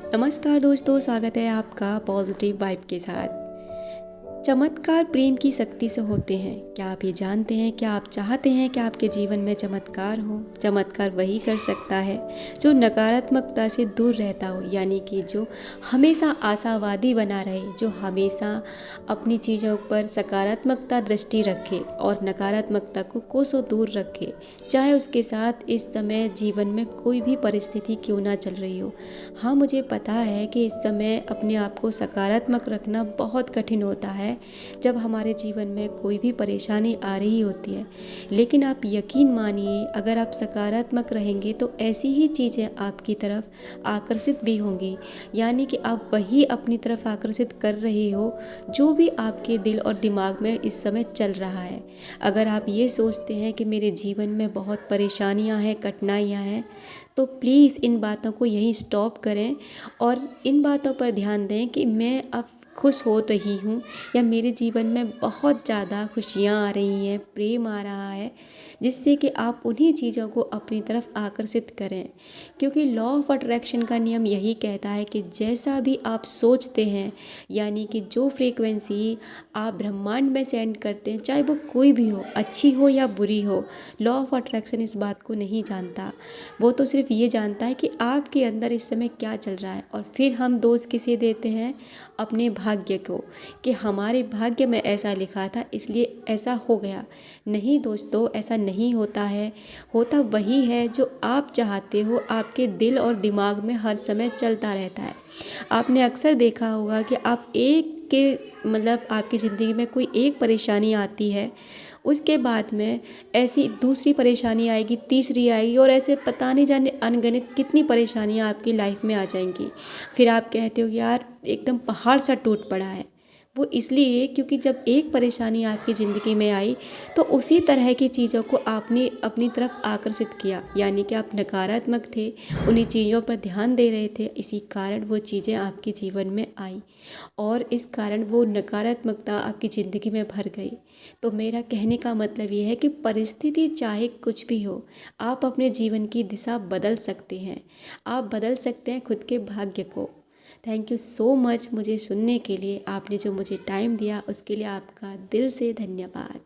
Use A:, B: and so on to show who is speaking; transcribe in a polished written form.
A: नमस्कार दोस्तों, स्वागत है आपका पॉजिटिव वाइब के साथ। चमत्कार प्रेम की शक्ति से होते हैं। क्या आप ये जानते हैं? क्या आप चाहते हैं कि आपके जीवन में चमत्कार हो? चमत्कार वही कर सकता है जो नकारात्मकता से दूर रहता हो, यानी कि जो हमेशा आशावादी बना रहे, जो हमेशा अपनी चीज़ों पर सकारात्मकता दृष्टि रखे और नकारात्मकता को कोसों दूर रखे, चाहे उसके साथ इस समय जीवन में कोई भी परिस्थिति क्यों ना चल रही हो। हाँ, मुझे पता है कि इस समय अपने आप को सकारात्मक रखना बहुत कठिन होता है जब हमारे जीवन में कोई भी परेशानी आ रही होती है, लेकिन आप यकीन मानिए, अगर आप सकारात्मक रहेंगे तो ऐसी ही चीज़ें आपकी तरफ आकर्षित भी होंगी, यानी कि आप वही अपनी तरफ आकर्षित कर रहे हो जो भी आपके दिल और दिमाग में इस समय चल रहा है। अगर आप ये सोचते हैं कि मेरे जीवन में बहुत परेशानियां हैं, कठिनाइयां हैं, तो प्लीज़ इन बातों को यहीं स्टॉप करें और इन बातों पर ध्यान दें कि मैं अब खुश हो रही हूँ या मेरे जीवन में बहुत ज़्यादा खुशियाँ आ रही हैं, प्रेम आ रहा है, जिससे कि आप उन्हीं चीज़ों को अपनी तरफ आकर्षित करें। क्योंकि लॉ ऑफ अट्रैक्शन का नियम यही कहता है कि जैसा भी आप सोचते हैं, यानी कि जो फ्रीक्वेंसी आप ब्रह्मांड में सेंड करते हैं, चाहे वो कोई भी हो, अच्छी हो या बुरी हो, लॉ ऑफ अट्रैक्शन इस बात को नहीं जानता। वो तो सिर्फ ये जानता है कि आपके अंदर इस समय क्या चल रहा है, और फिर हम दोष किसे देते हैं? अपने भाग्य को, कि हमारे भाग्य में ऐसा लिखा था इसलिए ऐसा हो गया। नहीं दोस्तों, ऐसा नहीं होता है। होता वही है जो आप चाहते हो, आपके दिल और दिमाग में हर समय चलता रहता है। आपने अक्सर देखा होगा कि आप एक के मतलब आपकी ज़िंदगी में कोई एक परेशानी आती है, उसके बाद में ऐसी दूसरी परेशानी आएगी, तीसरी आएगी, और ऐसे पता नहीं जाने अनगिनत कितनी परेशानियाँ आपकी लाइफ में आ जाएंगी। फिर आप कहते हो कि यार एकदम पहाड़ सा टूट पड़ा है। वो इसलिए क्योंकि जब एक परेशानी आपकी ज़िंदगी में आई तो उसी तरह की चीज़ों को आपने अपनी तरफ आकर्षित किया, यानी कि आप नकारात्मक थे, उन्हीं चीज़ों पर ध्यान दे रहे थे, इसी कारण वो चीज़ें आपके जीवन में आई और इस कारण वो नकारात्मकता आपकी ज़िंदगी में भर गई। तो मेरा कहने का मतलब ये है कि परिस्थिति चाहे कुछ भी हो, आप अपने जीवन की दिशा बदल सकते हैं। आप बदल सकते हैं खुद के भाग्य को। थैंक यू सो मच मुझे सुनने के लिए। आपने जो मुझे टाइम दिया उसके लिए आपका दिल से धन्यवाद।